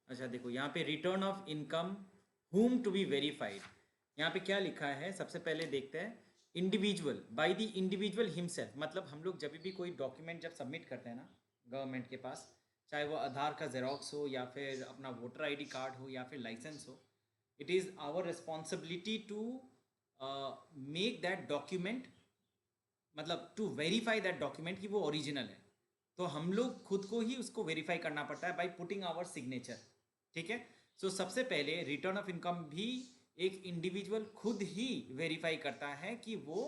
अच्छा देखो यहाँ पे return of income whom to be verified, यहाँ पे क्या लिखा है सबसे पहले देखते हैं। Individual, by the individual himself, मतलब हम लोग जब भी कोई डॉक्यूमेंट जब सबमिट करते हैं ना गवर्नमेंट के पास, चाहे वो आधार का जेरोक्स हो या फिर अपना वोटर आईडी कार्ड हो या फिर लाइसेंस हो, it is our responsibility to make that document, मतलब टू वेरीफाई दैट डॉक्यूमेंट कि वो ओरिजिनल है। तो हम लोग खुद को ही उसको वेरीफाई करना पड़ता है बाय पुटिंग आवर सिग्नेचर। ठीक है। सो सबसे पहले रिटर्न ऑफ इनकम भी एक इंडिविजुअल खुद ही वेरीफाई करता है कि वो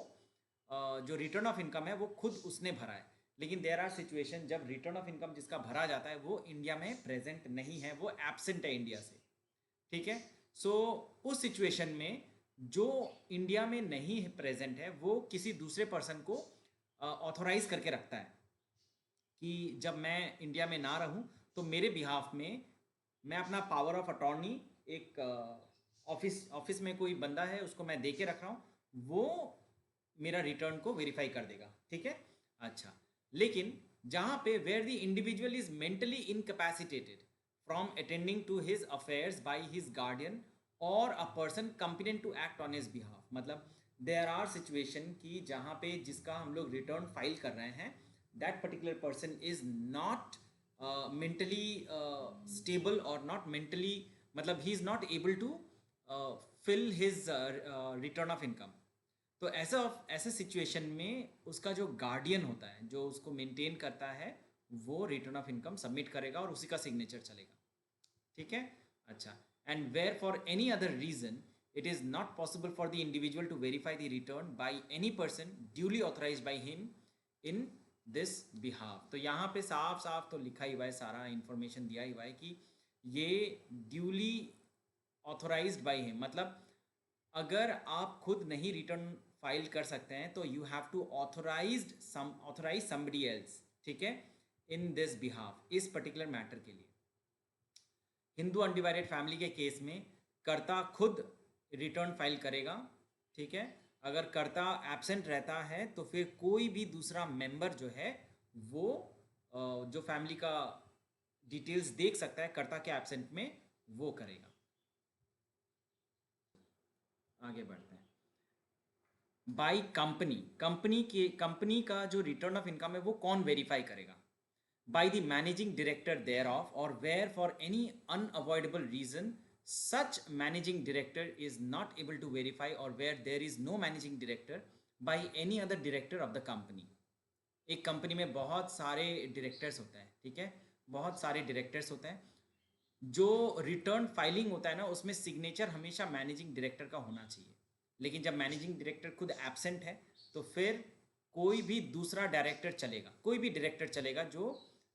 जो रिटर्न ऑफ इनकम है वो खुद उसने भरा है। लेकिन देयर आर सिचुएशन जब रिटर्न ऑफ इनकम जिसका भरा जाता है वो इंडिया में प्रेजेंट नहीं है, वो एब्सेंट है इंडिया से। ठीक है। सो उस सिचुएशन में जो इंडिया में नहीं है प्रेजेंट है वो किसी दूसरे पर्सन को ऑथोराइज करके रखता है कि जब मैं इंडिया में ना रहूं तो मेरे बिहाफ में मैं अपना पावर ऑफ अटॉर्नी एक ऑफिस में कोई बंदा है उसको मैं दे के रख रहा हूँ, वो मेरा रिटर्न को वेरीफाई कर देगा। ठीक है। अच्छा, लेकिन जहाँ पे where the individual is mentally incapacitated from attending to his affairs by his guardian और a person competent to act on his behalf, मतलब देयर आर सिचुएशन कि जहाँ पे जिसका हम लोग रिटर्न फाइल कर रहे हैं that particular person is not mentally stable और नॉट मेंटली, मतलब he is not able to fill his return of income. तो ऐसा ऐसे सिचुएशन में उसका जो गार्डियन होता है जो उसको मेंटेन करता है वो रिटर्न ऑफ इनकम सबमिट करेगा और उसी का सिग्नेचर चलेगा। ठीक है। अच्छा, and where for any other reason it is not possible for the individual to verify the return by any person duly authorise by him in this behalf. तो यहाँ पे साफ साफ तो लिखा ही हुआ है, सारा इंफॉर्मेशन दिया ही हुआ है कि ये ड्यूली ऑथोराइज्ड बाय हिम, मतलब अगर आप खुद नहीं रिटर्न फाइल कर सकते हैं तो you have to authorise somebody else. ठीक है, इन दिस बिहाफ, इस पर्टिकुलर मैटर के लिए। हिंदू अनडिवाइडेड फैमिली के केस में कर्ता खुद रिटर्न फाइल करेगा। ठीक है। अगर कर्ता एब्सेंट रहता है तो फिर कोई भी दूसरा मेंबर जो है वो जो फैमिली का डिटेल्स देख सकता है कर्ता के एब्सेंट में, वो करेगा। आगे बढ़ते हैं। बाई कंपनी का जो रिटर्न ऑफ इनकम है वो कौन वेरीफाई करेगा? by the managing director thereof, or where for any unavoidable reason such managing director is not able to verify, or where there is no managing director by any other director of the company। एक company में बहुत सारे directors होते हैं। ठीक है, बहुत सारे डायरेक्टर्स होते हैं। जो रिटर्न फाइलिंग होता है ना उसमें सिग्नेचर हमेशा मैनेजिंग डायरेक्टर का होना चाहिए। लेकिन जब मैनेजिंग डायरेक्टर खुद एब्सेंट है तो फिर कोई भी दूसरा डायरेक्टर चलेगा, कोई भी डायरेक्टर चलेगा जो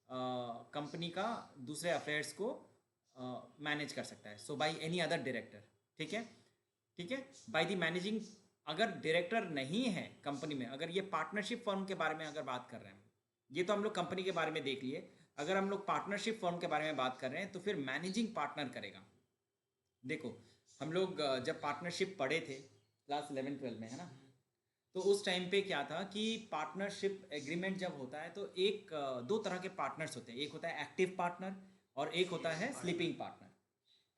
कंपनी का दूसरे अफेयर्स को मैनेज कर सकता है। सो बाय एनी अदर डायरेक्टर। ठीक है। ठीक है, बाय द मैनेजिंग, अगर डायरेक्टर नहीं है कंपनी में, अगर ये पार्टनरशिप फर्म के बारे में अगर बात कर रहे हैं, ये तो हम लोग कंपनी के बारे में देख लिए, अगर हम लोग पार्टनरशिप फर्म के बारे में बात कर रहे हैं तो फिर मैनेजिंग पार्टनर करेगा। देखो हम लोग जब पार्टनरशिप पढ़े थे क्लास 11-12 में, है ना, तो उस टाइम पे क्या था कि पार्टनरशिप एग्रीमेंट जब होता है तो एक दो तरह के पार्टनर्स होते हैं, एक होता है एक्टिव पार्टनर और एक होता है स्लीपिंग पार्टनर।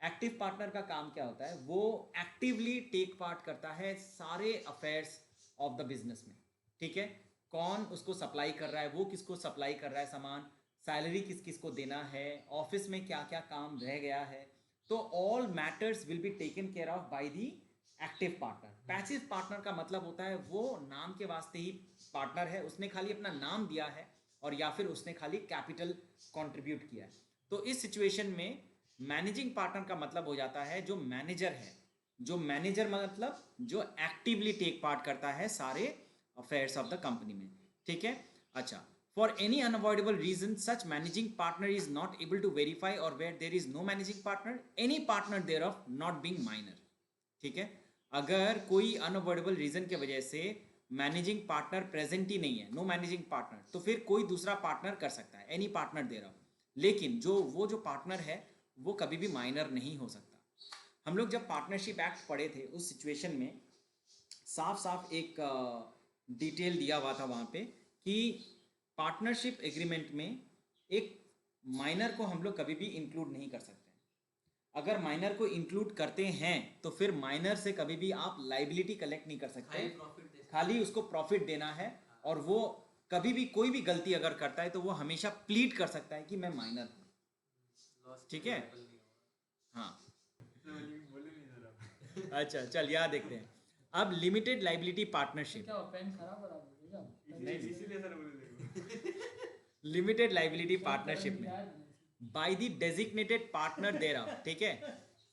एक्टिव पार्टनर का काम क्या होता है? वो एक्टिवली टेक पार्ट करता है सारे अफेयर्स ऑफ द बिजनेस में। ठीक है, कौन उसको सप्लाई कर रहा है, वो किसको सप्लाई कर रहा है सामान, सैलरी किस किस को देना है, ऑफिस में क्या क्या काम रह गया है, तो all matters will be taken care of by the active partner. Passive partner का मतलब होता है वो नाम के वास्ते ही पार्टनर है, उसने खाली अपना नाम दिया है और या फिर उसने खाली कैपिटल कंट्रीब्यूट किया है। तो इस सिचुएशन में मैनेजिंग पार्टनर का मतलब हो जाता है जो मैनेजर है, जो मैनेजर मतलब जो एक्टिवली टेक पार्ट करता है सारे अफेयर्स ऑफ द कंपनी में। ठीक है। अच्छा, for any unavoidable reason such managing partner is not able to verify और where there is no managing partner any partner thereof not being minor. ठीक है, अगर कोई अनअवॉइडेबल रीजन की वजह से मैनेजिंग पार्टनर प्रेजेंट ही नहीं है, नो मैनेजिंग पार्टनर, तो फिर कोई दूसरा पार्टनर कर सकता है, एनी पार्टनर दे रहा हो, लेकिन जो पार्टनर है वो कभी भी माइनर नहीं हो सकता। हम लोग जब पार्टनरशिप एक्ट पढ़े थे उस सिचुएशन में साफ साफ एक डिटेल दिया हुआ था वहाँ पे कि पार्टनरशिप एग्रीमेंट में एक माइनर को हम लोग कभी भी इंक्लूड नहीं कर सकते। अगर माइनर को इंक्लूड करते हैं तो फिर माइनर से कभी भी आप लाइबिलिटी कलेक्ट नहीं कर सकते, खाली उसको प्रॉफिट देना है। और वो कभी भी कोई भी गलती अगर करता है तो वो हमेशा प्लीड कर सकता है कि मैं माइनर हूँ, ठीक है। हाँ अच्छा चल यहाँ देखते हैं अब limited liability partnership. Limited liability partnership में by the designated partner thereof, ठीक है।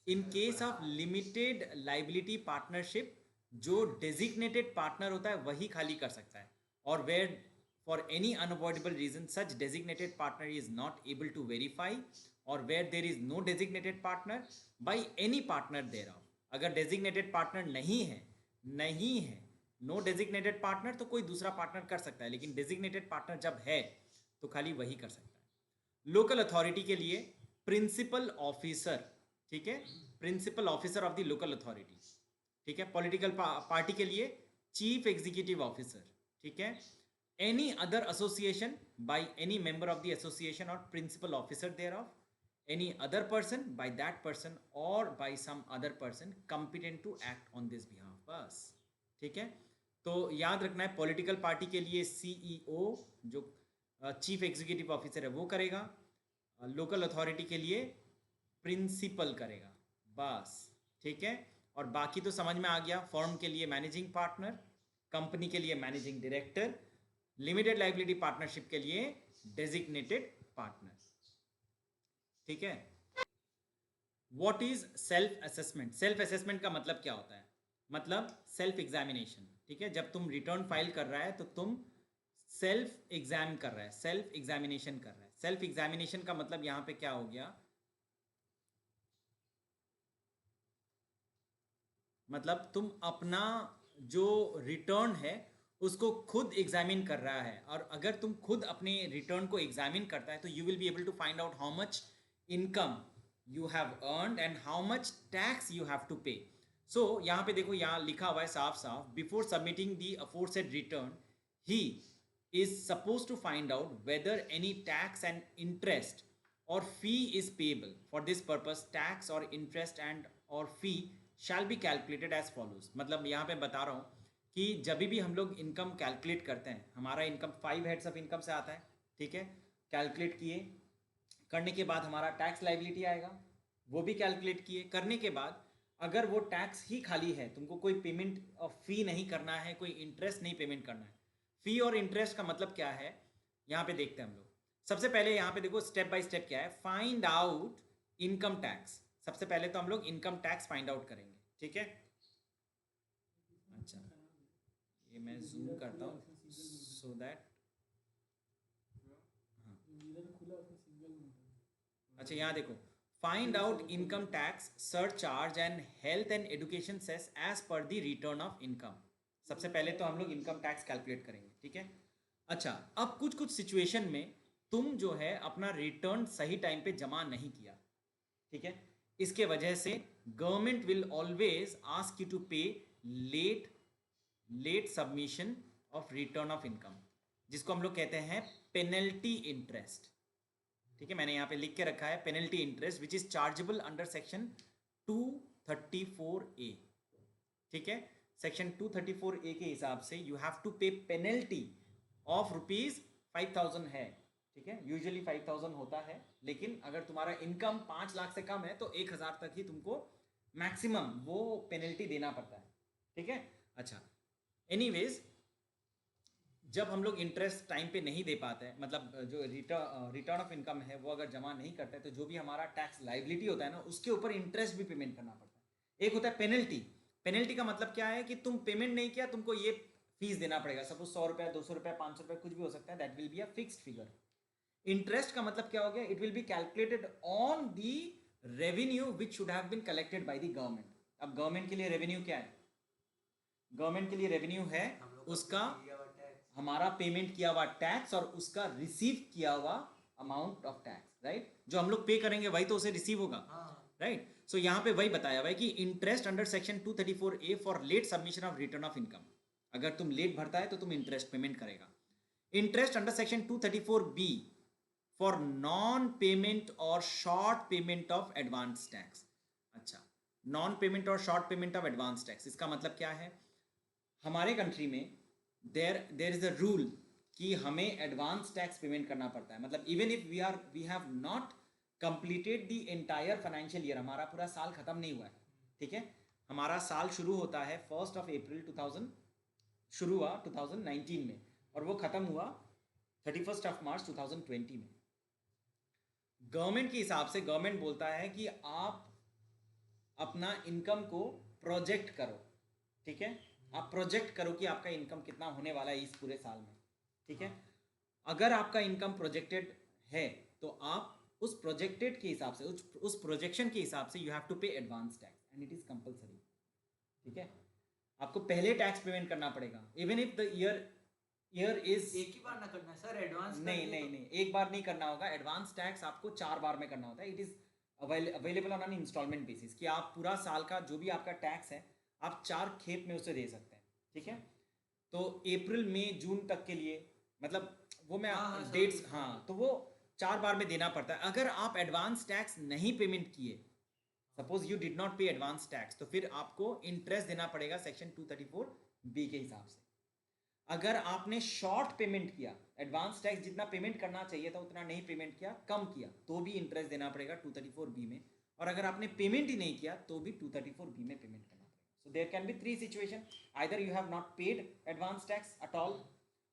In case of limited liability partnership जो डेजिग्नेटेड पार्टनर होता है वही खाली कर सकता है। और where for any unavoidable reason such designated partner is not able to verify और where there is no designated partner by any partner thereof. अगर डेजिग्नेटेड पार्टनर नहीं है नो डेजिग्नेटेड पार्टनर तो कोई दूसरा पार्टनर कर सकता है, लेकिन डेजिग्नेटेड पार्टनर जब है तो खाली वही कर सकता है। लोकल अथॉरिटी के लिए प्रिंसिपल ऑफिसर, ठीक है, principal officer of the local authority, ठीक है। पॉलिटिकल पार्टी के लिए चीफ एग्जीक्यूटिव ऑफिसर, ठीक है। Any other association by any member of the association और principal officer thereof any other person by that person or by some other person competent to act on this behalf, बस, ठीक है। तो याद रखना है पॉलिटिकल पार्टी के लिए सीईओ जो चीफ एग्जीक्यूटिव ऑफिसर है वो करेगा, लोकल अथॉरिटी के लिए प्रिंसिपल करेगा, बस, ठीक है। और बाकी तो समझ में आ गया। फर्म के लिए मैनेजिंग पार्टनर, कंपनी के लिए managing director, limited liability partnership के लिए डेजिग्नेटेड पार्टनर, ठीक है। What is self assessment? Self assessment का मतलब क्या होता है? मतलब सेल्फ एग्जामिनेशन, ठीक है। जब तुम रिटर्न फाइल कर रहा है तो तुम सेल्फ एग्जाम कर रहा है, सेल्फ एग्जामिनेशन कर रहा है। सेल्फ एग्जामिनेशन का मतलब यहां पे क्या हो गया, मतलब तुम अपना जो रिटर्न है उसको खुद एग्जामिन कर रहा है। और अगर तुम खुद अपने रिटर्न को एग्जामिन करता है तो you will be able to find out how much income you have earned and how much tax you have to pay. So यहाँ पे देखो, यहाँ लिखा हुआ है साफ साफ, before submitting the aforesaid return he is supposed to find out whether any tax and interest or fee is payable. For this purpose tax or interest and or fee shall be calculated as follows. मतलब यहाँ पे बता रहा हूँ कि जब भी हम लोग इनकम कैलकुलेट करते हैं, हमारा इनकम 5 हेड्स ऑफ इनकम से आता है, ठीक है। कैलकुलेट किए, करने के बाद हमारा टैक्स लाइबिलिटी आएगा, वो भी कैलकुलेट किए, करने के बाद अगर वो टैक्स ही खाली है, तुमको कोई पेमेंट ऑफ फी नहीं करना है, कोई इंटरेस्ट नहीं पेमेंट करना है। फी और इंटरेस्ट का मतलब क्या है यहाँ पे देखते हैं हम लोग। सबसे पहले यहाँ पे देखो स्टेप बाय स्टेप क्या है, फाइंड आउट इनकम टैक्स। सबसे पहले तो हम लोग इनकम टैक्स फाइंड आउट करेंगे, ठीक है। अच्छा ये मैं जूम करता हूँ सो दैट, अच्छा यहाँ देखो, find out income tax surcharge and health and education cess as per the return of income. सबसे पहले तो हम लोग इनकम टैक्स कैलकुलेट करेंगे, ठीक है। अच्छा अब कुछ कुछ सिचुएशन में तुम जो है अपना रिटर्न सही टाइम पे जमा नहीं किया, ठीक है। इसके वजह से government will always ask you to pay late submission of return of income, जिसको हम लोग कहते हैं पेनल्टी इंटरेस्ट, ठीक है। मैंने यहाँ पे लिख के रखा है penalty interest which is chargeable under section 234A, ठीक है। सेक्शन 234A के हिसाब से you have to pay penalty of ₹5,000 है, ठीक है। यूजुअली 5,000 होता है, लेकिन अगर तुम्हारा इनकम 5 लाख से कम है तो 1,000 तक ही तुमको मैक्सिमम वो पेनल्टी देना पड़ता है, ठीक है। अच्छा एनीवेज, जब हम लोग इंटरेस्ट टाइम पे नहीं दे पाते हैं, मतलब जो रिटर्न ऑफ इनकम है वो अगर जमा नहीं करते तो जो भी हमारा टैक्स लाइबिलिटी होता है ना, उसके ऊपर इंटरेस्ट भी पेमेंट करना पड़ता है। एक होता है पेनल्टी। पेनल्टी का मतलब क्या है कि तुम पेमेंट नहीं किया, तुमको ये फीस देना पड़ेगा। सपोज 100 रुपया, 200 रुपया, 500 रुपया, कुछ भी हो सकता है, that will be a fixed figure. Interest का मतलब क्या हो गया, it will be calculated on the revenue which should have been collected by the government. अब गवर्नमेंट के लिए रेवेन्यू क्या है? गवर्नमेंट के लिए रेवेन्यू है उसका हमारा पेमेंट किया हुआ टैक्स और उसका रिसीव किया हुआ अमाउंट ऑफ टैक्स, राइट। जो हम लोग पे करेंगे वही तो उसे रिसीव होगा, राइट। सो यहाँ पे वही बताया हुआ है कि interest under section 234A for late submission of return of income. अगर तुम लेट भरता है तो तुम इंटरेस्ट पेमेंट करेगा। Interest under section 234B for non payment और short payment of advance tax. अच्छा, नॉन पेमेंट और short payment of advance tax, इसका मतलब क्या है? हमारे कंट्री में देर इज अ रूल कि हमें एडवांस टैक्स पेमेंट करना पड़ता है। मतलब even if we have not completed the entire financial year, हमारा पूरा साल खत्म नहीं हुआ है, ठीक है, हमारा साल शुरू होता है 1 अप्रैल 2000, शुरू हुआ 2019 में और वो खत्म हुआ 31 मार्च 2020 में। गवर्नमेंट के हिसाब से गवर्नमेंट बोलता है कि आप अपना इनकम को प्रोजेक्ट करो, ठीक है, आप प्रोजेक्ट करो कि आपका इनकम कितना होने वाला है इस पूरे साल में, ठीक है। अगर आपका इनकम प्रोजेक्टेड है तो आप उस प्रोजेक्टेड के हिसाब से, उस प्रोजेक्शन के हिसाब से यू हैव टू पे advance tax and it is compulsory, ठीक है। आपको पहले टैक्स पेमेंट करना पड़ेगा even if the year is, एक ही बार ना करना है सर एडवांस? नहीं, एक बार नहीं करना होगा। एडवांस टैक्स आपको 4 बार में करना होता है। It is available on an instalment basis कि आप पूरा साल का जो भी आपका टैक्स है आप 4 खेप में उसे दे सकते हैं, ठीक है। तो अप्रैल मई जून तक के लिए, मतलब वो मैं डेट्स, हाँ, तो वो 4 बार में देना पड़ता है। अगर आप एडवांस टैक्स नहीं पेमेंट किए, सपोज यू डिड नॉट पे एडवांस टैक्स, तो फिर आपको इंटरेस्ट देना पड़ेगा सेक्शन 234B के हिसाब से। अगर आपने शॉर्ट पेमेंट किया, एडवांस टैक्स जितना पेमेंट करना चाहिए था उतना नहीं पेमेंट किया, कम किया, तो भी इंटरेस्ट देना पड़ेगा 234B में। और अगर आपने पेमेंट ही नहीं किया तो भी 234B में पेमेंट करना पड़ेगा। So there can be 3 situation, either you have not paid advance tax at all,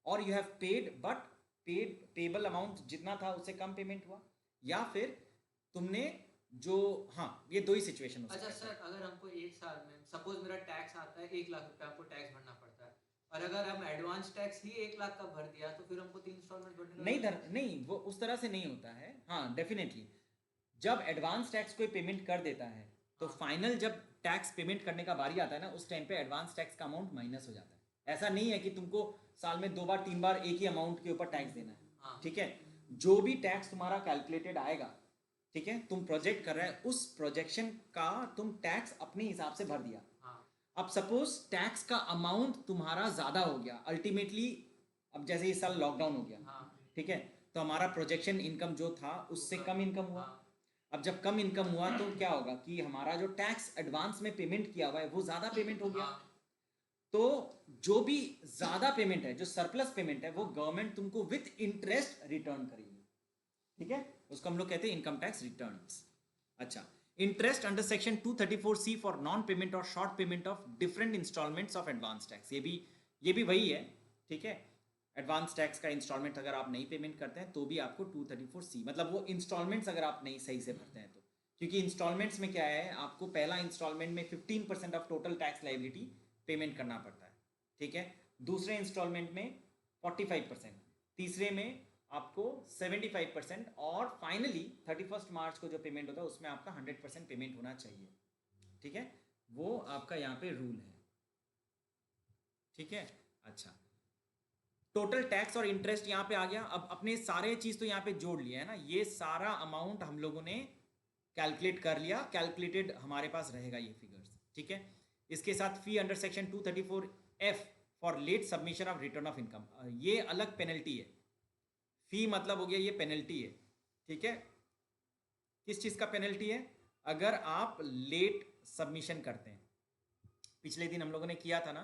और you have paid but payable amount जितना था उससे कम पेमेंट हुआ, या फिर तुमने जो, हाँ, ये 2 ही सिचुएशन हो सकता है। अच्छा सर, अगर हमको एक साल में सपोज मेरा टैक्स आता है 1 लाख रुपए, हमको टैक्स भरना पड़ता है, और अगर हम एडवांस टैक्स ही 1 लाख का भर दिया तो फिर हमको 3 इंस्टॉलमेंट भरने का नहीं, वो उस तरह से नहीं होता है। हाँ, डेफिनेटली जब एडवांस टैक्स कोई पेमेंट कर देता है तो फाइनल जब टैक्स पेमेंट करने का बारी आता है ना, उस टाइम पे एडवांस टैक्स का अमाउंट माइनस हो जाता है। ऐसा नहीं है कि तुमको साल में 2 बार 3 बार एक ही अमाउंट के ऊपर टैक्स देना है, ठीक है। जो भी टैक्स तुम्हारा कैलकुलेटेड आएगा, ठीक है, तुम प्रोजेक्ट कर रहे हैं, उस प्रोजेक्शन का तुम टैक्स अपने हिसाब से भर दिया। अब सपोज टैक्स का अमाउंट तुम्हारा ज्यादा हो गया अल्टीमेटली, अब जैसे इस साल लॉकडाउन हो गया, ठीक है, तो हमारा प्रोजेक्शन इनकम जो था उससे कम इनकम हुआ। अब जब कम इनकम हुआ तो क्या होगा कि हमारा जो टैक्स एडवांस में पेमेंट किया हुआ है वो ज्यादा पेमेंट हो गया। तो जो भी ज्यादा पेमेंट है, जो सरप्लस पेमेंट है, वो गवर्नमेंट तुमको विथ इंटरेस्ट रिटर्न करेगी, ठीक है, उसको हम लोग कहते हैं इनकम टैक्स रिटर्न्स। अच्छा, interest under section 234C for non payment और short payment of different instalments of advance tax, ये भी वही है, ठीक है। एडवांस टैक्स का इंस्टॉलमेंट अगर आप नहीं पेमेंट करते हैं तो भी आपको 234C, मतलब वो इंस्टॉलमेंट्स अगर आप नहीं सही से भरते हैं तो, क्योंकि इंस्टॉलमेंट्स में क्या है, आपको पहला इंस्टॉलमेंट में 15% of total tax liability payment करना पड़ता है, ठीक है। दूसरे इंस्टॉलमेंट में 45%, तीसरे में आपको 75%, और फाइनली 31 मार्च को जो पेमेंट होता है उसमें आपका 100% पेमेंट होना चाहिए, ठीक है। वो आपका यहाँ पे रूल है, ठीक है। अच्छा, टोटल टैक्स और इंटरेस्ट यहाँ पे आ गया। अब अपने सारे चीज तो यहाँ पे जोड़ लिया है ना, ये सारा अमाउंट हम लोगों ने कैलकुलेट कर लिया, कैलकुलेटेड हमारे पास रहेगा ये फिगर्स, ठीक है। इसके साथ fee under section 234F for late submission of return of income, ये अलग पेनल्टी है। फी मतलब हो गया ये पेनल्टी है, ठीक है। किस चीज का पेनल्टी है? अगर आप लेट सबमिशन करते हैं, पिछले दिन हम लोगों ने किया था ना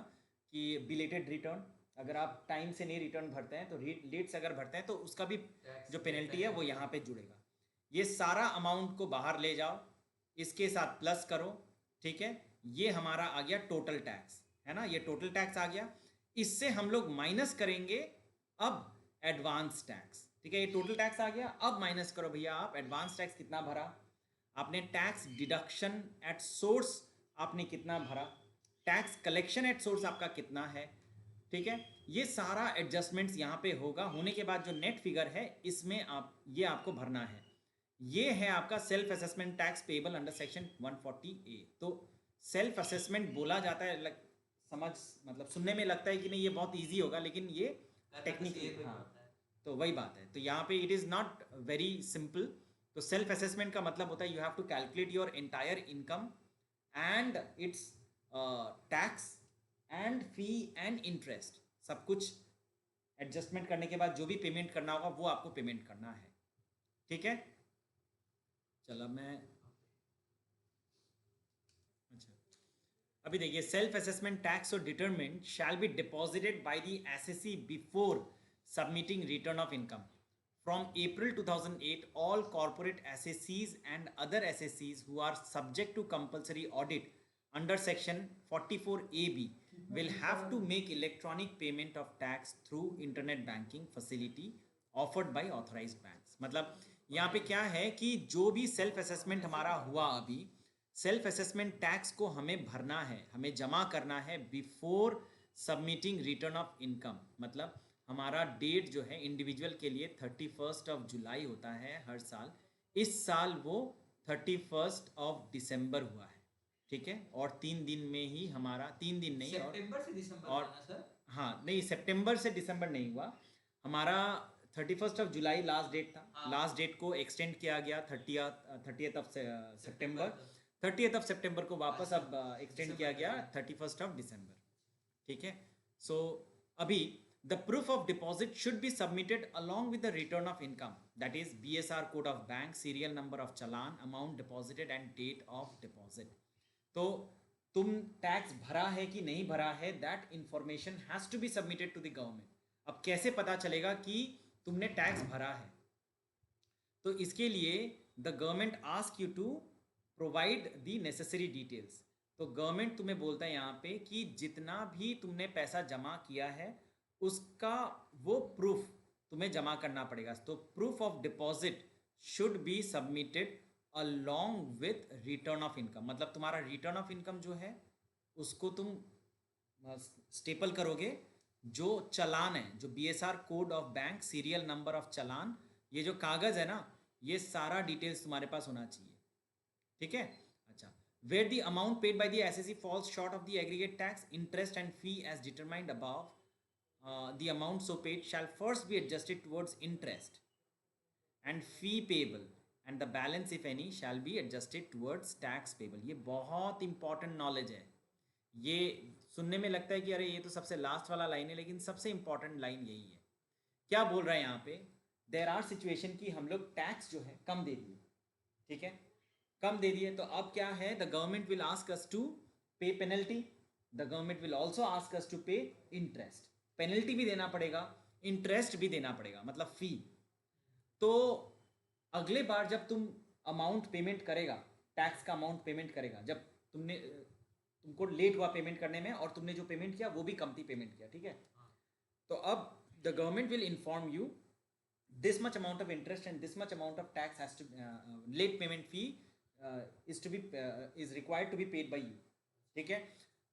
कि बिलेटेड रिटर्न, अगर आप टाइम से नहीं रिटर्न भरते हैं तो लेट से अगर भरते हैं तो उसका भी जो पेनल्टी है वो यहाँ पे जुड़ेगा। ये सारा अमाउंट को बाहर ले जाओ, इसके साथ प्लस करो, ठीक है, ये हमारा आ गया टोटल टैक्स, है ना, ये टोटल टैक्स आ गया। इससे हम लोग माइनस करेंगे अब एडवांस टैक्स, ठीक है, ये टोटल टैक्स आ गया। अब माइनस करो भैया आप एडवांस टैक्स कितना भरा, आपने टैक्स डिडक्शन एट सोर्स आपने कितना भरा, टैक्स कलेक्शन एट सोर्स आपका कितना है, ठीक है। ये सारा एडजस्टमेंट्स यहाँ पे होगा, होने के बाद जो नेट फिगर है इसमें ये आपको भरना है। ये है आपका self assessment tax payable under section 140A। तो सेल्फ असेसमेंट बोला जाता है, समझ, मतलब सुनने में लगता है कि नहीं ये बहुत ईजी होगा, लेकिन ये टेक्निकली, हाँ, तो वही बात है। तो यहाँ पे it is not very simple. तो सेल्फ असेसमेंट का मतलब होता है you have to calculate your entire income and its tax and fee and interest, सब कुछ एडजस्टमेंट करने के बाद जो भी पेमेंट करना होगा वो आपको पेमेंट करना है, ठीक है। चलो मैं अभी देखिए, सेल्फ असेसमेंट टैक्स और determent shall be deposited bye the SSC before submitting return of income. From April 2008, all corporate SSCs and other SSCs who are subject to compulsory audit under Section 44AB will have to make electronic payment of tax through internet banking facility offered by authorized banks. मतलब यहाँ पे क्या है कि जो भी self assessment हमारा हुआ अभी, सेल्फ असेसमेंट टैक्स को हमें भरना है, हमें जमा करना है before submitting return of income. मतलब हमारा डेट जो है इंडिविजुअल के लिए 31 जुलाई होता है हर साल. इस साल वो 31 दिसंबर हुआ है. ठीक है, और 3 दिन में ही हमारा, 3 दिन नहीं, सितंबर से दिसंबर और था ना सर? हाँ नहीं, सितंबर से दिसंबर नहीं हुआ हमारा. 31 जुलाई लास्ट डेट था. हाँ. लास्ट डेट को एक्सटेंड किया गया 30th सितंबर. 30th को वापस अब एक्सटेंड किया गया 31 दिसंबर. ठीक है. सो अभी the proof of deposit should be submitted along with the return of income, that is BSR code of bank, serial number of challan, amount deposited and date of deposit. तो तुम टैक्स भरा है कि नहीं भरा है, that information has to be submitted to the government. अब कैसे पता चलेगा कि तुमने टैक्स भरा है? तो इसके लिए the government ask you to provide the necessary details. तो गवर्नमेंट तुम्हें बोलता है यहाँ पे कि जितना भी तुमने पैसा जमा किया है उसका वो प्रूफ तुम्हें जमा करना पड़ेगा. तो proof of deposit should be submitted along with return of income. मतलब तुम्हारा रिटर्न ऑफ इनकम जो है उसको तुम स्टेपल करोगे. जो चालान है, जो BSR code of bank, serial number of चालान, ये जो कागज़ है ना, ये सारा डिटेल्स तुम्हारे पास होना चाहिए. ठीक है. अच्छा. Where the amount paid by the assessee falls short of the aggregate tax, interest and fee as determined above, the amount so paid shall first be adjusted towards interest and fee payable, and the balance if any shall be adjusted towards tax payable. ये बहुत important knowledge है. ये सुनने में लगता है कि अरे ये तो सबसे लास्ट वाला लाइन है, लेकिन सबसे इंपॉर्टेंट लाइन यही है. क्या बोल रहा है यहाँ पे? देर आर सिचुएशन कि हम लोग टैक्स जो है कम दे दिए. ठीक है, कम दे दिए, तो अब क्या है? The government will ask us to pay penalty. The government will also ask us to pay interest. Penalty भी देना पड़ेगा, इंटरेस्ट भी देना पड़ेगा, मतलब फी. तो अगले बार जब तुम अमाउंट पेमेंट करेगा, टैक्स का अमाउंट पेमेंट करेगा, जब तुमको लेट हुआ पेमेंट करने में और तुमने जो पेमेंट किया वो भी कमती पेमेंट किया. ठीक है. तो अब the government will inform you this much amount of interest and this much amount of tax has to late payment fee is required to be paid by you. ठीक है.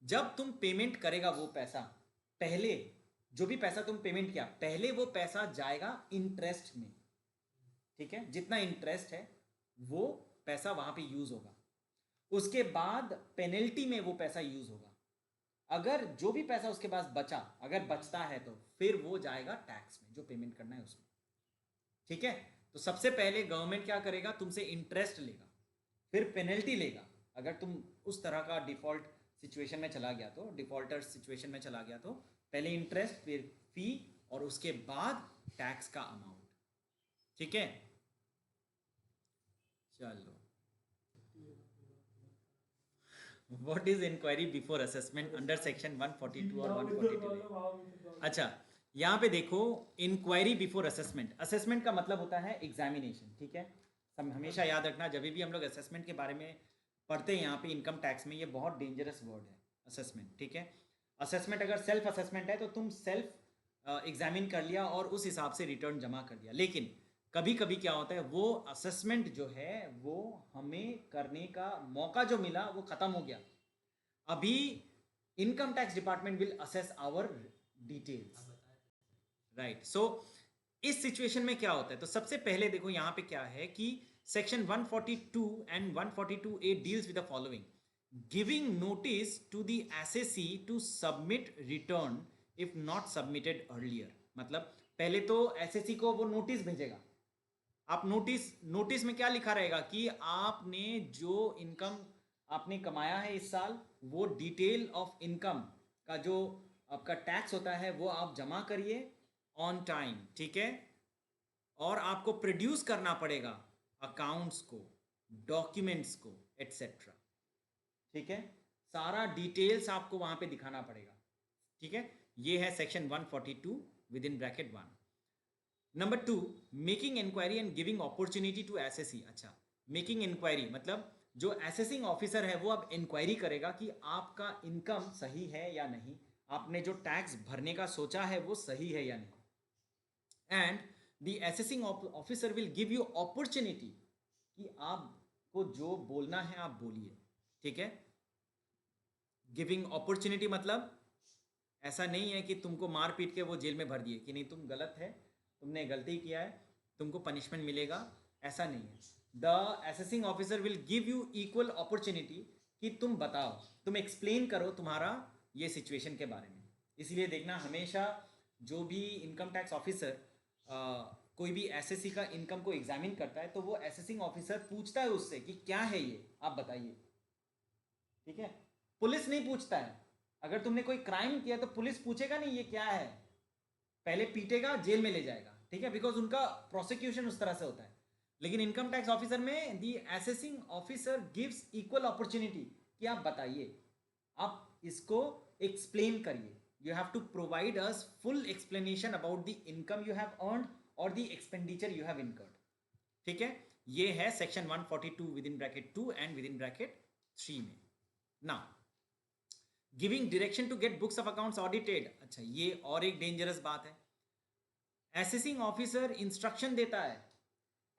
जब तुम पेमेंट करेगा वो पैसा, पहले जो भी पैसा तुम पेमेंट किया, पहले वो पैसा जाएगा इंटरेस्ट में. ठीक है, जितना इंटरेस्ट है वो पैसा वहां पे यूज होगा. उसके बाद पेनल्टी में वो पैसा यूज होगा. अगर जो भी पैसा उसके पास बचा, अगर बचता है, तो फिर वो जाएगा टैक्स में, जो पेमेंट करना है उसमें. ठीक है. तो सबसे पहले गवर्नमेंट क्या करेगा? तुमसे इंटरेस्ट लेगा, फिर पेनल्टी लेगा. अगर तुम उस तरह का डिफॉल्ट सिचुएशन में चला गया, तो डिफॉल्टर सिचुएशन में चला गया, तो पहले इंटरेस्ट, फिर फी, और उसके बाद टैक्स का अमाउंट. ठीक है. चलो, what is inquiry before assessment under section 142 और 142? अच्छा, यहाँ पे देखो, इंक्वायरी बिफोर असेसमेंट. असेसमेंट का मतलब होता है एग्जामिनेशन. ठीक है. हमेशा याद रखना, जब भी हम लोग असेसमेंट के बारे में पढ़ते हैं यहाँ पे इनकम टैक्स में, ये बहुत डेंजरस वर्ड है असेसमेंट. ठीक है. असेसमेंट अगर सेल्फ असेसमेंट है तो तुम सेल्फ एग्जामिन कर लिया और उस हिसाब से रिटर्न जमा कर दिया. लेकिन कभी कभी क्या होता है, वो असेसमेंट जो है वो हमें करने का मौका जो मिला वो ख़त्म हो गया. अभी income tax department will assess our details. Right. So इस सिचुएशन में क्या होता है? तो सबसे पहले देखो यहाँ पे क्या है कि section 142 and 142A deals with the following: giving notice to the assessee to submit return if not submitted earlier. मतलब पहले तो एसएससी को वो नोटिस भेजेगा. आप नोटिस में क्या लिखा रहेगा कि आपने जो इनकम आपने कमाया है इस साल, वो डिटेल ऑफ इनकम का जो आपका टैक्स होता है वो आप जमा करिए ऑन टाइम. ठीक है. और आपको प्रोड्यूस करना पड़ेगा अकाउंट्स को, डॉक्यूमेंट्स को, एटसेट्रा. ठीक है. सारा डिटेल्स आपको वहां पे दिखाना पड़ेगा, ठीक है। ये है section 142 with in bracket 1। Number 2, making inquiry and giving opportunity to assessee. अच्छा, मेकिंग इंक्वायरी मतलब जो एसेसिंग ऑफिसर है वो अब इंक्वायरी करेगा कि आपका इनकम सही है या नहीं, आपने जो टैक्स भरने का सोचा है वो सही है या नहीं। And the assessing officer will give you opportunity कि आपको जो बोलना है आप बोलिए, ठीक है। गिविंग अपॉर्चुनिटी मतलब ऐसा नहीं है कि तुमको मार पीट के वो जेल में भर दिए कि नहीं तुम गलत है, तुमने गलती किया है, तुमको पनिशमेंट मिलेगा, ऐसा नहीं है। The assessing officer will give you equal opportunity कि तुम बताओ, तुम एक्सप्लेन करो तुम्हारा ये सिचुएशन के बारे में। इसलिए देखना हमेशा जो भी इनकम टैक्स ऑफिसर कोई भी एसएससी का इनकम को एग्जामिन करता है तो वो असेसिंग ऑफिसर पूछता है उससे कि क्या है ये, आप बताइए, ठीक है। पुलिस नहीं पूछता है, अगर तुमने कोई क्राइम किया तो पुलिस पूछेगा नहीं ये क्या है, पहले पीटेगा जेल में ले जाएगा, ठीक है, बिकॉज उनका प्रोसिक्यूशन उस तरह से होता है। लेकिन इनकम टैक्स ऑफिसर में the assessing officer gives equal opportunity कि आप बताइए, आप इसको एक्सप्लेन करिए, you have to provide us full explanation about the income you have earned और the expenditure you have incurred, ठीक है। ये है section 142 with in bracket 2 and with in bracket 3 में। Now giving direction to get books of accounts audited. अच्छा, ये और एक डेंजरस बात है। असेसिंग ऑफिसर इंस्ट्रक्शन देता है,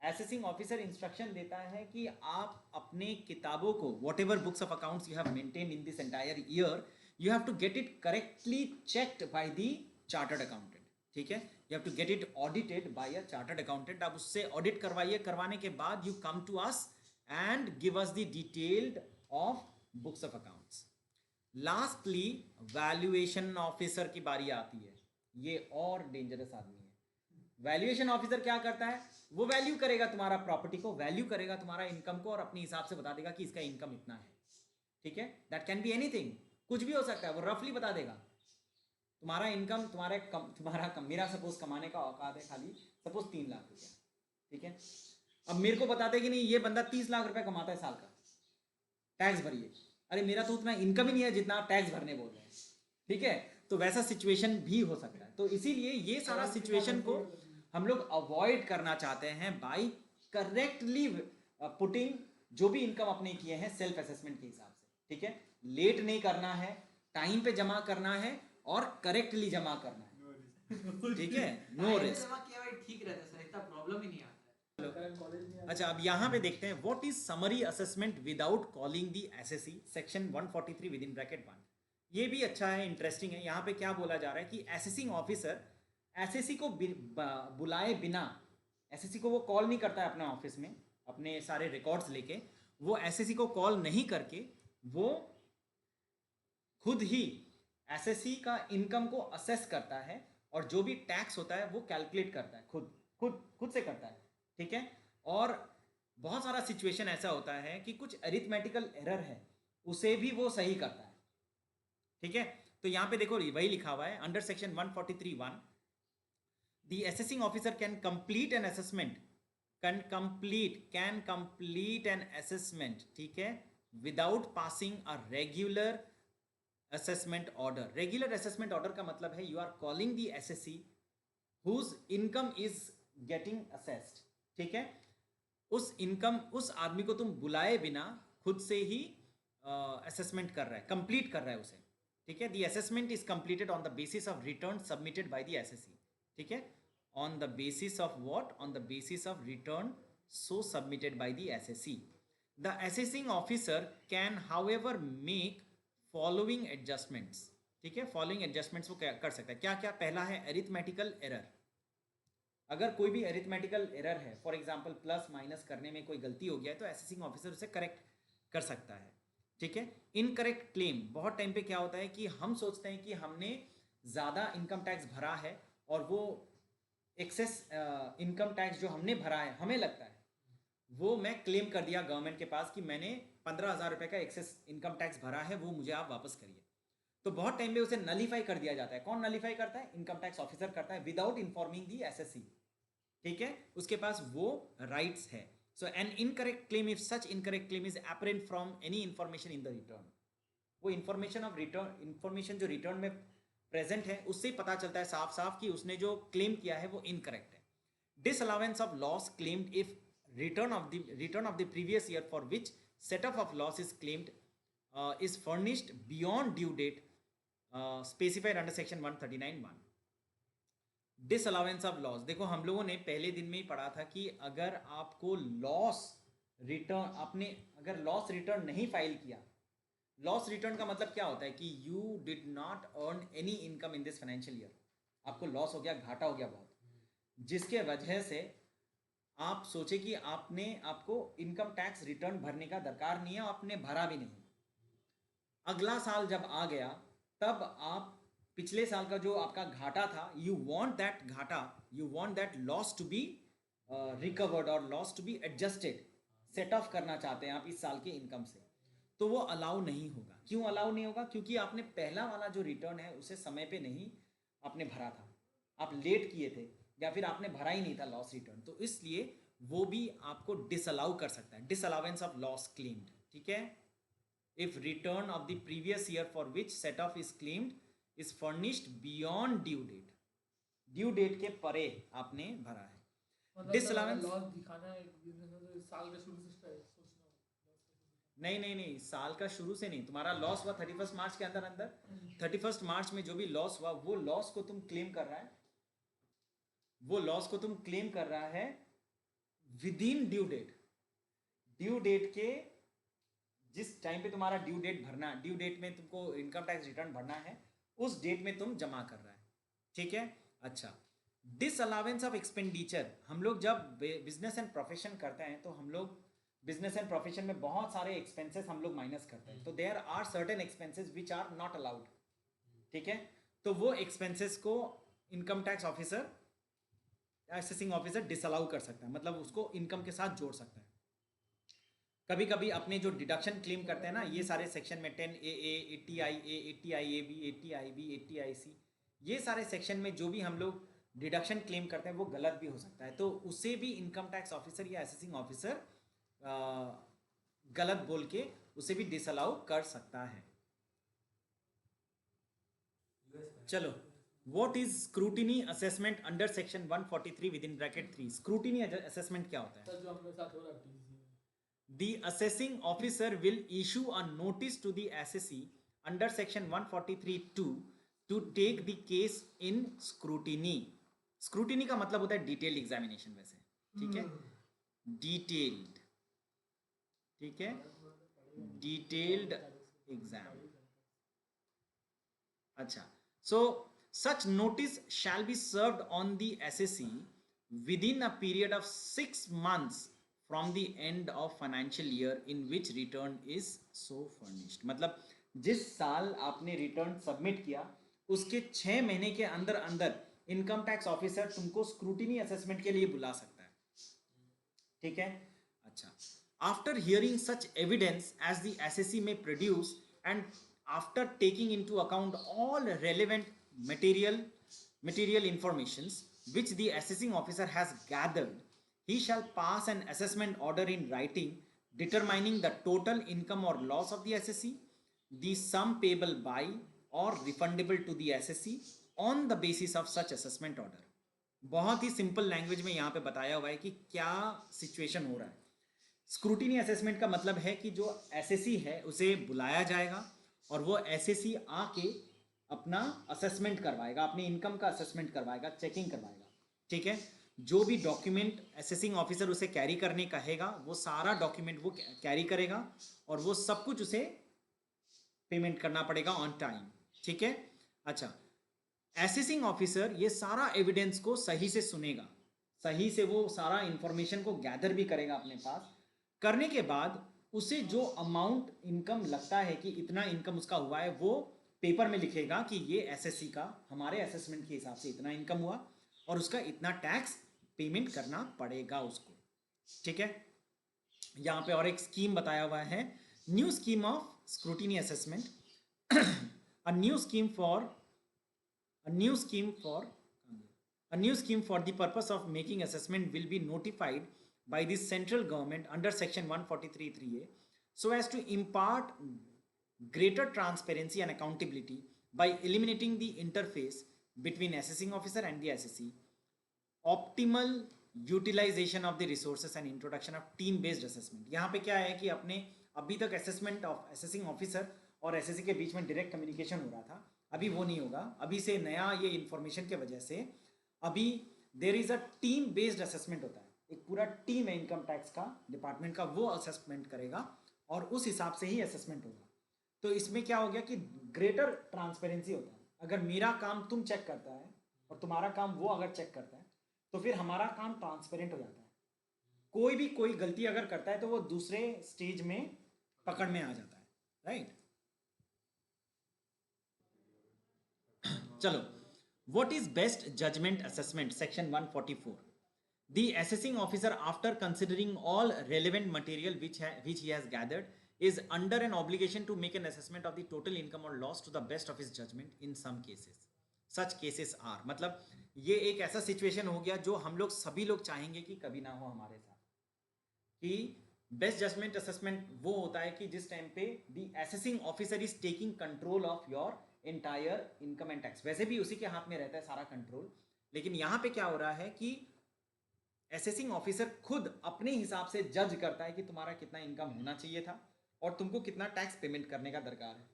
असेसिंग ऑफिसर इंस्ट्रक्शन देता है कि आप अपने किताबों को whatever books of accounts you have maintain in this entire year, you have to get it correctly checked by the chartered accountant, ठीक है। You have to get it audited by a chartered accountant. आप उससे audit करवाइए, करवाने के बाद you come to us and give us the detailed of books of accounts. Lastly valuation officer की बारी आती है, ये और डेंजरस आदमी है। वैल्यूएशन ऑफिसर क्या करता है, वो वैल्यू करेगा तुम्हारा प्रॉपर्टी को, वैल्यू करेगा तुम्हारा इनकम को और अपने हिसाब से बता देगा कि इसका इनकम इतना है, ठीक है। दैट कैन बी एनीथिंग, कुछ भी हो सकता है, वो रफली बता देगा तुम्हारा इनकम, तुम्हारा मेरा सपोज कमाने का औकात है खाली सपोज 3 लाख रुपया, ठीक है। अब मेरे को बता दे कि नहीं ये बंदा 30 लाख रुपया कमाता है साल का, टैक्स भरिए, अरे मेरा तो उतना इनकम ही नहीं है जितना आप टैक्स भरने बोल रहे हैं, ठीक है। तो वैसा सिचुएशन भी हो सकता है। तो इसीलिए ये सारा सिचुएशन को हम लोग अवॉइड करना चाहते हैं बाय करेक्टली पुटिंग जो भी इनकम अपने किए हैं सेल्फ असेसमेंट के हिसाब से, ठीक है। लेट नहीं करना है, टाइम पे जमा करना है और करेक्टली जमा करना है, ठीक है। नो रिस्क, जमा किया हुआ ठीक रहता है सर, इतना प्रॉब्लम ही नहीं आता है। अच्छा, अब यहाँ पे देखते हैं what is summary assessment without calling the SSC, section 143 with in bracket 1। ये भी अच्छा है, इंटरेस्टिंग है। यहाँ पे क्या बोला जा रहा है कि असेसिंग ऑफिसर एसएससी को बुलाए बिना, एसएससी को वो कॉल नहीं करता है अपना ऑफिस में अपने सारे रिकॉर्ड्स लेके, वो एसएससी को कॉल नहीं करके वो खुद ही एसएससी का इनकम को असेस करता है और जो भी टैक्स होता है वो कैलकुलेट करता है, खुद से करता है, ठीक है। और बहुत सारा सिचुएशन ऐसा होता है कि कुछ अरिथमेटिकल एरर है उसे भी वो सही करता है, ठीक है। तो यहाँ पे देखो वही लिखा हुआ है under section 143(1) the assessing officer can complete an assessment, can complete an assessment, ठीक है, without passing a regular assessment order. Regular assessment order का मतलब है you are calling the assessee whose income is getting assessed, ठीक है। उस आदमी को तुम बुलाए बिना खुद से ही असेसमेंट कर रहा है, कंप्लीट कर रहा है उसे, ठीक है। The assessment is completed on the basis of return submitted by the SSC, ठीक है। On the basis of what, on the basis of return so submitted by the SSC. The assessing officer can however make following adjustments, ठीक है। Following adjustments वो कर सकता है। क्या क्या? पहला है अरिथमेटिकल एरर। अगर कोई भी अरिथमेटिकल एरर है, फॉर एग्जांपल प्लस माइनस करने में कोई गलती हो गया है तो असेसिंग ऑफिसर उसे करेक्ट कर सकता है, ठीक है। इनकरेक्ट क्लेम, बहुत टाइम पे क्या होता है कि हम सोचते हैं कि हमने ज़्यादा इनकम टैक्स भरा है और वो एक्सेस इनकम टैक्स जो हमने भरा है हमें लगता है वो मैं क्लेम कर दिया गवर्नमेंट के पास कि मैंने 15,000 रुपये का एक्सेस इनकम टैक्स भरा है, वो मुझे आप वापस करिए। तो बहुत टाइम में उसे नलीफाई कर दिया जाता है। कौन नलीफाई करता है? इनकम टैक्स ऑफिसर करता है विदाउट इन्फॉर्मिंग दी एसएससी, ठीक है। उसके पास वो राइट्स है। So an incorrect claim, if such incorrect claim is apparent from any information in the return, वो इन्फॉर्मेशन जो रिटर्न में प्रेजेंट है उससे ही पता चलता है साफ साफ कि उसने जो क्लेम किया है वो इनकरेक्ट है. Disallowance of loss claimed if return of the previous year for which set off of loss is claimed is furnished beyond due date specified under section 139(1). Disallowance of loss, देखो हम लोगों ने पहले दिन में ही पढ़ा था कि अगर आपको लॉस रिटर्न आपने अगर लॉस रिटर्न नहीं फाइल किया, लॉस रिटर्न का मतलब क्या होता है कि you did not earn any income in this financial year, आपको लॉस हो गया, घाटा हो गया बहुत, जिसके वजह से आप सोचे कि आपको इनकम टैक्स रिटर्न भरने का दरकार नहीं है, आपने भरा भी नहीं. अगला साल जब आ गया तब आप पिछले साल का जो आपका घाटा था, you want that loss to be recovered और loss to be adjusted, set off करना चाहते हैं आप इस साल के इनकम से, तो वो अलाउ नहीं होगा. क्यों अलाउ नहीं होगा? क्योंकि आपने पहला वाला जो रिटर्न है उसे समय पे नहीं आपने भरा था, आप लेट किए थे या फिर आपने भरा ही नहीं था लॉस रिटर्न, तो इसलिए वो भी आपको डिसअलाउ कर सकता है. डिसअलाउंस ऑफ लॉस क्लेम्ड, ठीक है. If return of the previous year for which set off is claimed is furnished beyond due date के परे आपने भरा है. डिसअलाउंस लॉस दिखाना है साल के शुरू से सोचना. नहीं, साल का शुरू से नहीं, तुम्हारा लॉस हुआ 31 मार्च के अंदर 31 मार्च में जो भी लॉस हुआ वो लॉस को तुम क्लेम कर रहा है, वो लॉस को तुम क्लेम कर रहा है विद इन ड्यू डेट के जिस टाइम पे तुम्हारा ड्यू डेट भरना, ड्यू डेट में तुमको इनकम टैक्स रिटर्न भरना है, उस डेट में तुम जमा कर रहा है, ठीक है. अच्छा, डिसअलाउंस ऑफ एक्सपेंडिचर, हम लोग जब बिजनेस एंड प्रोफेशन करते हैं तो हम लोग बिजनेस एंड प्रोफेशन में बहुत सारे एक्सपेंसेस हम लोग माइनस करते हैं, तो there are certain expenses which are not allowed, ठीक है. तो वो एक्सपेंसेस को income tax officer, assessing officer disallow कर सकता है, मतलब उसको इनकम के साथ जोड़ सकता है. कभी कभी अपने जो डिडक्शन क्लेम करते हैं ना, ये सारे सेक्शन में 10AA, 80IA, 80IAB, 80IB, 80IC, ये सारे सेक्शन में जो भी हम लोग डिडक्शन क्लेम करते हैं वो गलत भी हो सकता है, तो उसे भी इनकम टैक्स ऑफिसर या असेसिंग ऑफिसर गलत बोल के उसे भी डिसअलाउ कर सकता है. चलो, What is scrutiny assessment under section 143 within bracket 3? Scrutiny assessment क्या होता है? जो हमारे साथ हो रहा है The assessing officer will issue a notice to the assessee under section 143(2) to take the case in scrutiny. Scrutiny का मतलब होता है detailed examination वैसे, ठीक है? Detailed, ठीक है? Detailed exam. अच्छा, so such notice shall be served on the assessee within a period of 6 months from the end of financial year in which return is so furnished. मतलब जिस साल आपने रिटर्न सबमिट किया उसके 6 महीने के अंदर अंदर इनकम टैक्स ऑफिसर तुमको स्क्रूटिनी असेसमेंट के लिए बुला सकता है, ठीक है. अच्छा, after hearing such evidence as the assessee may produce and after taking into account all relevant material informations which the assessing officer has gathered, he shall pass an assessment order in writing determining the total income or loss of the assessee, the sum payable by or refundable to the assessee on the basis of such assessment order. बहुत ही simple language में यहाँ पे बताया हुआ है कि क्या situation हो रहा है. स्क्रूटिनी असेसमेंट का मतलब है कि जो एसएससी है उसे बुलाया जाएगा और वो एसएससी आके अपना असेसमेंट करवाएगा, अपने इनकम का असेसमेंट करवाएगा, चेकिंग करवाएगा, ठीक है. जो भी डॉक्यूमेंट असेसिंग ऑफिसर उसे कैरी करने कहेगा वो सारा डॉक्यूमेंट वो कैरी करेगा और वो सब कुछ उसे पेमेंट करना पड़ेगा ऑन टाइम, ठीक है. अच्छा, असेसिंग ऑफिसर ये सारा एविडेंस को सही से सुनेगा, सही से वो सारा इंफॉर्मेशन को गैदर भी करेगा अपने पास. करने के बाद उसे जो अमाउंट इनकम लगता है कि इतना इनकम उसका हुआ है वो पेपर में लिखेगा कि ये एसएससी का हमारे असेसमेंट के हिसाब से इतना इनकम हुआ और उसका इतना टैक्स पेमेंट करना पड़ेगा उसको, ठीक है. यहाँ पे और एक स्कीम बताया हुआ है, new scheme of scrutiny assessment. a new scheme for the purpose of making assessment will be notified by the central government under section 143(3)(a so as to impart greater transparency and accountability by eliminating the interface between assessing officer and the assessee, optimal utilization of the resources and introduction of team based assessment. यहाँ पे क्या है कि अपने अभी तक assessment of assessing officer और SSC के बीच में डायरेक्ट कम्युनिकेशन हो रहा था, अभी वो नहीं होगा. अभी से नया ये इन्फॉर्मेशन के वजह से अभी there is a team based assessment होता है. एक पूरा टीम है इनकम टैक्स का डिपार्टमेंट का, वो असेसमेंट करेगा और उस हिसाब से ही असेसमेंट होगा. तो इसमें क्या हो गया कि ग्रेटर ट्रांसपेरेंसी होता है. अगर मेरा काम तुम चेक करता है और तुम्हारा काम वो अगर चेक करता है तो फिर हमारा काम ट्रांसपेरेंट हो जाता है. कोई भी कोई गलती अगर करता है तो वो दूसरे स्टेज में पकड़ में आ जाता है. राइट. चलो, what is best judgment assessment? Section 144. The assessing officer, after considering all relevant material which he has gathered, is under an obligation to make an assessment of the total income or loss to the best of his judgment in some cases. Such cases are, मतलब ये एक ऐसा situation हो गया जो हम लोग सभी लोग चाहेंगे कि कभी ना हो हमारे साथ. कि बेस्ट जजमेंट असेसमेंट वो होता है कि जिस टाइम पे the assessing officer is taking control of your entire income and tax. वैसे भी उसी के हाथ में रहता है सारा कंट्रोल, लेकिन यहाँ पे क्या हो रहा है कि असेसिंग ऑफिसर खुद अपने हिसाब से जज करता है कि तुम्हारा कितना इनकम होना चाहिए था और तुमको कितना टैक्स पेमेंट करने का दरकार है.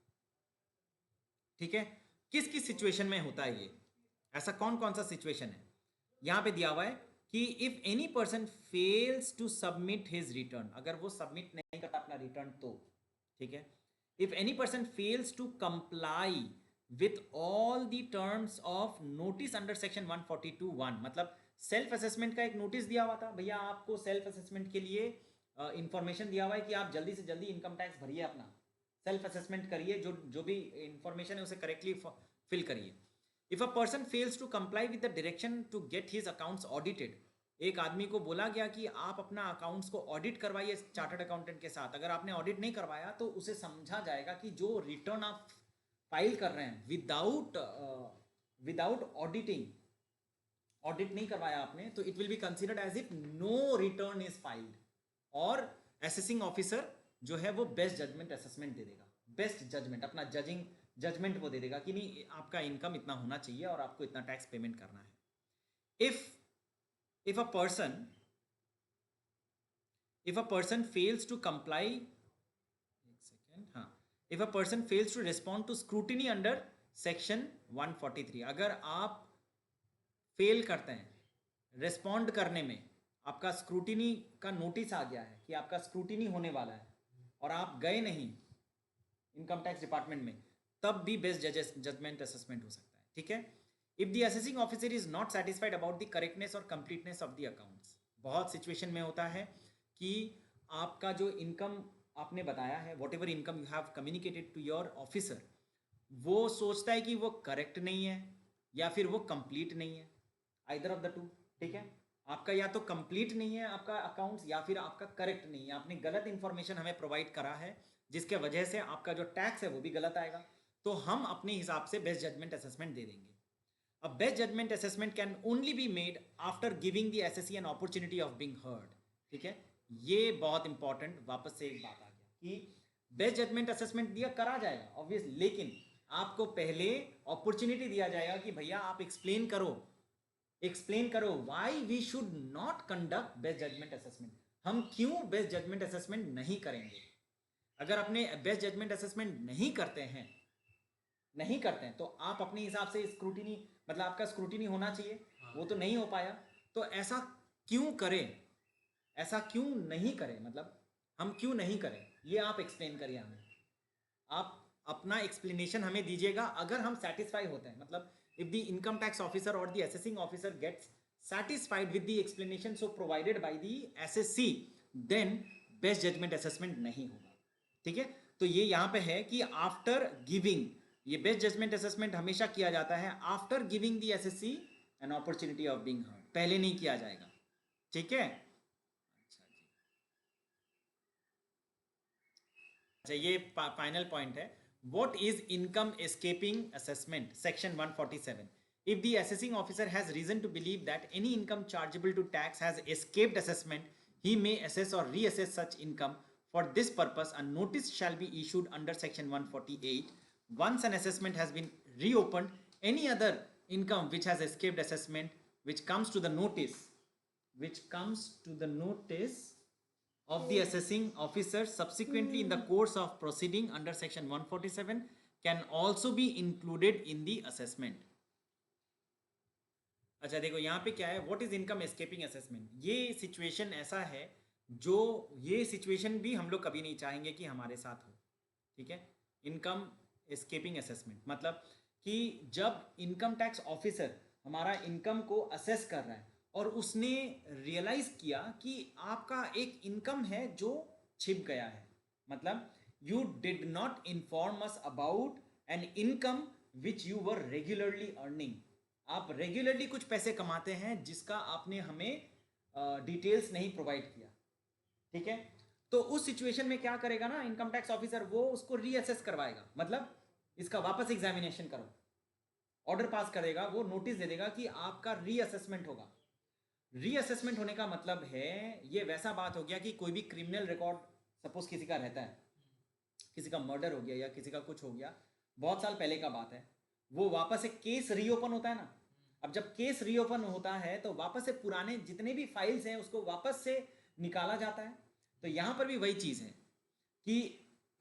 ठीक है. किस किस सिचुएशन में होता है ये, ऐसा कौन कौन सा सिचुएशन है. यहाँ पे दिया हुआ है कि if any person fails to submit his return, अगर वो सबमिट नहीं करता अपना रिटर्न तो ठीक है. If any person fails to comply with all the terms of notice under section 142(1), मतलब सेल्फ असेसमेंट का एक नोटिस दिया हुआ था, भैया आपको सेल्फ असेसमेंट के लिए इंफॉर्मेशन दिया हुआ है कि आप जल्दी से जल्दी इनकम टैक्स भरिए, अपना सेल्फ असेसमेंट करिए, जो भी इंफॉर्मेशन है उसे करेक्टली फिल करिए. If a person fails to comply with the direction to get his accounts audited, एक आदमी को बोला गया कि आप अपना अकाउंट्स को ऑडिट करवाइए चार्टर्ड अकाउंटेंट के साथ. अगर आपने ऑडिट नहीं करवाया तो उसे समझा जाएगा कि जो रिटर्न आप फाइल कर रहे हैं विदाउट ऑडिटिंग, ऑडिट नहीं करवाया आपने, तो it will be considered as if no return is filed. और असेसिंग ऑफिसर जो है वो बेस्ट जजमेंट असेसमेंट दे देगा. बेस्ट जजमेंट, अपना जजमेंट वो दे देगा कि नहीं आपका इनकम इतना होना चाहिए और आपको इतना टैक्स पेमेंट करना है. If a person fails to comply, if a person fails to respond to scrutiny under section 143, अगर आप फेल करते हैं रेस्पॉन्ड करने में, आपका स्क्रूटिनी का नोटिस आ गया है कि आपका स्क्रूटिनी होने वाला है और आप गए नहीं इनकम टैक्स डिपार्टमेंट में, तब भी बेस्ट जजमेंट असेसमेंट हो सकता है. ठीक है. If the assessing officer is not satisfied about the correctness or completeness of the accounts, बहुत सिचुएशन में होता है कि आपका जो इनकम आपने बताया है, whatever income you have communicated to your officer, वो सोचता है कि वो करेक्ट नहीं है या फिर वो कंप्लीट नहीं है, आइदर ऑफ द टू. ठीक है. आपका या तो कंप्लीट नहीं है आपका अकाउंट्स या फिर आपका करेक्ट नहीं है, आपने गलत इंफॉर्मेशन हमें प्रोवाइड करा है जिसके वजह से आपका जो टैक्स है वो भी गलत आएगा, तो हम अपने हिसाब से बेस्ट जजमेंट असेसमेंट दे देंगे. A best judgment assessment can only be made after giving the assessee an opportunity of being heard. ठीक है. ये बहुत इंपॉर्टेंट, वापस से एक बात आ गया कि बेस्ट जजमेंट असेसमेंट दिया करा जाएगा ऑब्वियसली, लेकिन आपको पहले अपॉर्चुनिटी दिया जाएगा कि भैया आप एक्सप्लेन करो why we should not conduct best judgment assessment. हम क्यों बेस्ट जजमेंट असेसमेंट नहीं करेंगे. अगर अपने बेस्ट जजमेंट असेसमेंट नहीं करते हैं तो आप अपने हिसाब से स्क्रूटिनी, मतलब आपका स्क्रूटिनी होना चाहिए, वो तो नहीं हो पाया, तो ऐसा क्यों करें, ऐसा क्यों नहीं करें, मतलब हम क्यों नहीं करें, ये आप एक्सप्लेन करिए हमें. आप अपना एक्सप्लेनेशन हमें दीजिएगा. अगर हम सेटिस्फाई होते हैं, मतलब if the income tax officer और the assessing officer gets satisfied with the explanation so provided by the SSC, then best judgment assessment नहीं होगा. ठीक है. तो ये यहाँ पे है कि आफ्टर गिविंग, ये बेस्ट जजमेंट असेसमेंट हमेशा किया जाता है after giving the assessee an opportunity of being heard, पहले नहीं किया जाएगा. ठीक है. अच्छा, ये फाइनल पॉइंट है. What is income escaping assessment, section 147. If the assessing officer has reason to believe that any income chargeable to tax has escaped assessment, he may assess or reassess such income For this purpose, a notice shall be issued under section 148. Once an assessment has been reopened, any other income which has escaped assessment, which comes to the notice of the assessing officer subsequently in the course of proceeding under section 147 can also be included in the assessment. अच्छा देखो यहाँ पे क्या है, what is income escaping assessment. ये situation ऐसा है जो, ये सिचुएशन भी हम लोग कभी नहीं चाहेंगे कि हमारे साथ हो. ठीक है, इनकम एस्केपिंग असेसमेंट मतलब कि जब इनकम टैक्स ऑफिसर हमारा इनकम को असेस कर रहा है और उसने रियलाइज किया कि आपका एक इनकम है जो छिप गया है, मतलब you did not inform us about an income which you were regularly earning. आप रेगुलरली कुछ पैसे कमाते हैं जिसका आपने हमें डिटेल्स नहीं प्रोवाइड किया. ठीक है, तो उस सिचुएशन में क्या करेगा ना इनकम टैक्स ऑफिसर, वो उसको रीअसेस करवाएगा, मतलब इसका वापस एग्जामिनेशन करो, ऑर्डर पास करेगा, वो नोटिस दे देगा कि आपका रीअसेसमेंट होगा. रीअसेसमेंट होने का मतलब है, ये वैसा बात हो गया कि कोई भी क्रिमिनल रिकॉर्ड सपोज किसी का रहता है, किसी का मर्डर हो गया या किसी का कुछ हो गया, बहुत साल पहले का बात है, वो वापस एक केस रीओपन होता है ना. अब जब केस रीओपन होता है तो वापस से पुराने जितने भी फाइल्स हैं उसको वापस से निकाला जाता है. तो यहाँ पर भी वही चीज़ है कि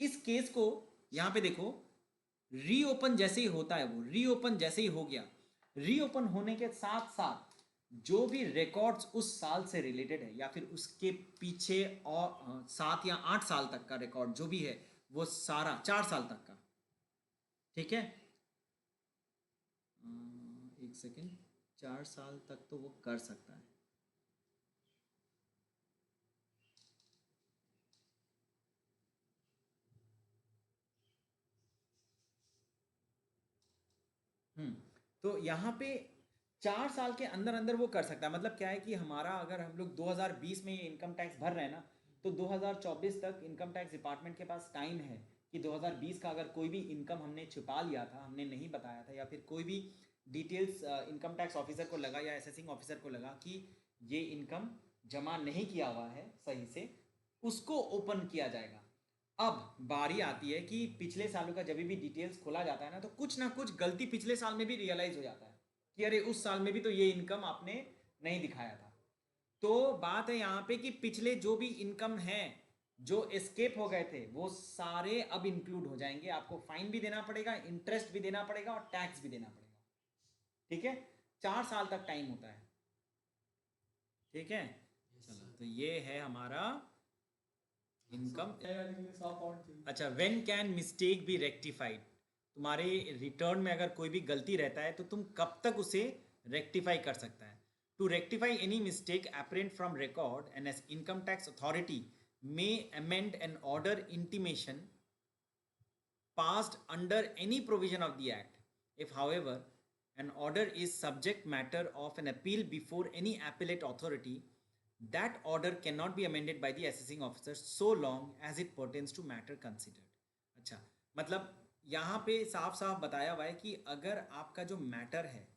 इस केस को यहाँ पे देखो, रीओपन जैसे ही होता है, वो रीओपन जैसे ही हो गया, रीओपन होने के साथ साथ जो भी रिकॉर्ड्स उस साल से रिलेटेड है या फिर उसके पीछे और 7 या 8 साल तक का रिकॉर्ड जो भी है, वो सारा 4 साल तक का. ठीक है, एक सेकेंड, 4 साल तक तो वो कर सकता है. तो यहाँ पे 4 साल के अंदर अंदर वो कर सकता है. मतलब क्या है कि हमारा अगर हम लोग 2020 में ये इनकम टैक्स भर रहे हैं ना, तो 2024 तक इनकम टैक्स डिपार्टमेंट के पास टाइम है कि 2020 का अगर कोई भी इनकम हमने छुपा लिया था, हमने नहीं बताया था, या फिर कोई भी डिटेल्स इनकम टैक्स ऑफिसर को लगा या असेसिंग ऑफिसर को लगा कि ये इनकम जमा नहीं किया हुआ है सही से, उसको ओपन किया जाएगा. अब बारी आती है कि पिछले सालों का जब भी डिटेल्स खोला जाता है ना, तो कुछ ना कुछ गलती पिछले साल में भी रियलाइज हो जाता है कि अरे उस साल में भी तो ये इनकम आपने नहीं दिखाया था. तो बात है यहाँ पे कि पिछले जो भी इनकम है जो एस्केप हो गए थे, वो सारे अब इंक्लूड हो जाएंगे. आपको फाइन भी देना पड़ेगा, इंटरेस्ट भी देना पड़ेगा और टैक्स भी देना पड़ेगा. ठीक है, 4 साल तक टाइम होता है. ठीक है, चलो, तो ये है हमारा इनकम. अच्छा, when can mistake be rectified. तुम्हारे रिटर्न में अगर कोई भी गलती रहता है तो तुम कब तक उसे रेक्टिफाई कर सकता है. To rectify any mistake apparent from record, and as income tax authority may amend an order intimation passed under any provision of the act. If however an order is subject matter of an appeal before any appellate authority, that order cannot be amended by the assessing officer so long as it pertains to matter considered. अच्छा, मतलब यहाँ पे साफ साफ बताया हुआ है कि अगर आपका जो मैटर है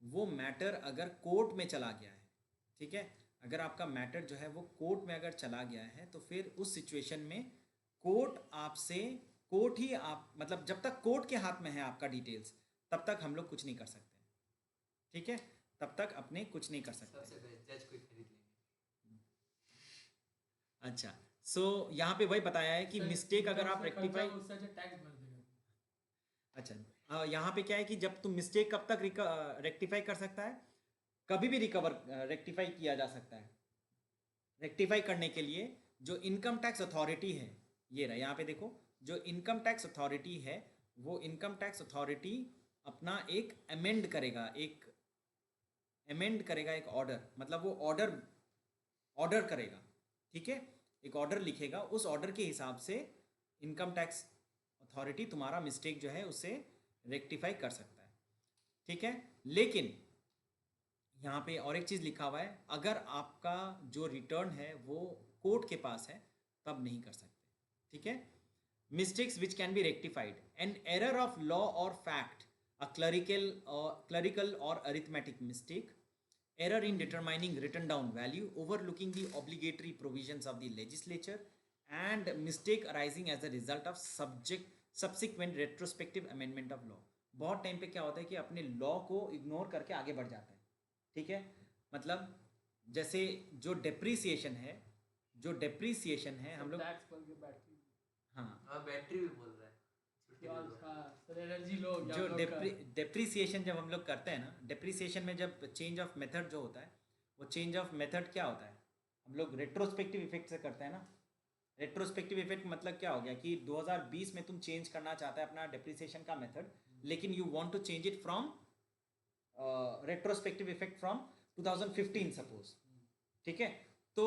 वो मैटर अगर कोर्ट में चला गया है, ठीक है, अगर आपका मैटर जो है वो कोर्ट में अगर चला गया है, तो फिर उस सिचुएशन में कोर्ट ही आप, मतलब जब तक कोर्ट के हाथ में है आपका डिटेल्स, तब तक हम लोग कुछ नहीं कर सकते. ठीक है, तब तक अपने कुछ नहीं कर सकते. सबसे बेस्ट जज कोई खरीद लेंगे. अच्छा, सो यहाँ पे वही बताया है कि मिस्टेक अगर आप रेक्टिफाई, अच्छा यहाँ पे क्या है कि जब तुम मिस्टेक कब तक रेक्टिफाई कर सकता है, कभी भी रेक्टिफाई किया जा सकता है. रेक्टिफाई करने के लिए जो इनकम टैक्स अथॉरिटी है, ये रहा यहाँ पे देखो, जो इनकम टैक्स अथॉरिटी है वो इनकम टैक्स अथॉरिटी अपना एक अमेंड करेगा, एक ऑर्डर, मतलब वो ऑर्डर करेगा. ठीक है, एक ऑर्डर लिखेगा, उस ऑर्डर के हिसाब से इनकम टैक्स अथॉरिटी तुम्हारा मिस्टेक जो है उसे रेक्टिफाई कर सकता है. ठीक है, लेकिन यहाँ पे और एक चीज़ लिखा हुआ है, अगर आपका जो रिटर्न है वो कोर्ट के पास है तब नहीं कर सकते. ठीक है, mistakes which can be rectified, an error of law और फैक्ट, अ क्लरिकल और arithmetic mistake, error in determining written down value, overlooking the obligatory provisions of the legislature, and mistake arising as a result of subsequent retrospective amendment of law. बहुत time पे क्या होता है कि अपने law को ignore करके आगे बढ़ जाता है, ठीक है। मतलब जैसे जो डेप्रिसिएशन है हम लोग, टैक्स पर बैटरी हाँ बैटरी भी बोल रहा है, छुट्टी यार, भी बोल रहा है। हाँ सर, एनर्जी लो जो डेप्रिसिएशन जब हम लोग करते हैं ना, डेप्रिसिएशन में जब चेंज ऑफ मेथड जो होता है, वो चेंज ऑफ मेथड क्या होता है, हम लोग रेट्रोस्पेक्टिव इफेक्ट से करते हैं ना। रेट्रोस्पेक्टिव इफेक्ट मतलब क्या हो गया कि 2020 में तुम चेंज करना चाहता है अपना डेप्रिसिएशन का मेथड, लेकिन you want to change it from retrospective effect from 2015 suppose, ठीक है। तो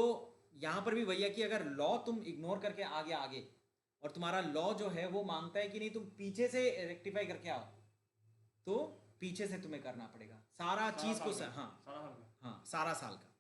यहाँ पर भी भैया कि अगर लॉ तुम इग्नोर करके आगे और तुम्हारा लॉ जो है वो मांगता है कि नहीं तुम पीछे से रेक्टिफाई करके आओ, तो पीछे से तुम्हें करना पड़ेगा सारा चीज को, हाँ सारा साल का। हाँ सारा साल का।